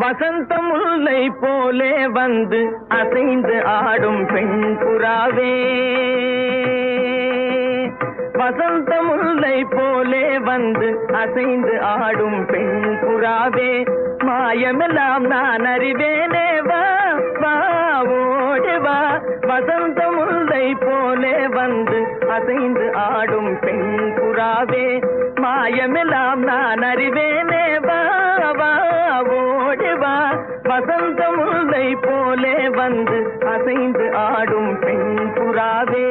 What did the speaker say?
வசந்த முல்லை போலே வந்து அசைந்து ஆடும் பெண் புறாவே, வசந்த முல்லை போலே வந்து அசைந்து ஆடும் பெண் புறாவே, மாயமெல்லாம் நான் அறிவேனே வா வா ஓடி வா, வசந்த முல்லை போலே வந்து அசைந்து ஆடும் பெண் புறாவே, மாயமெல்லாம் நான் அறிவேனே வா வா ஓடி வா, வசந்த முல்லை போலே வந்து அசைந்து ஆடும் பெண் புறாவே.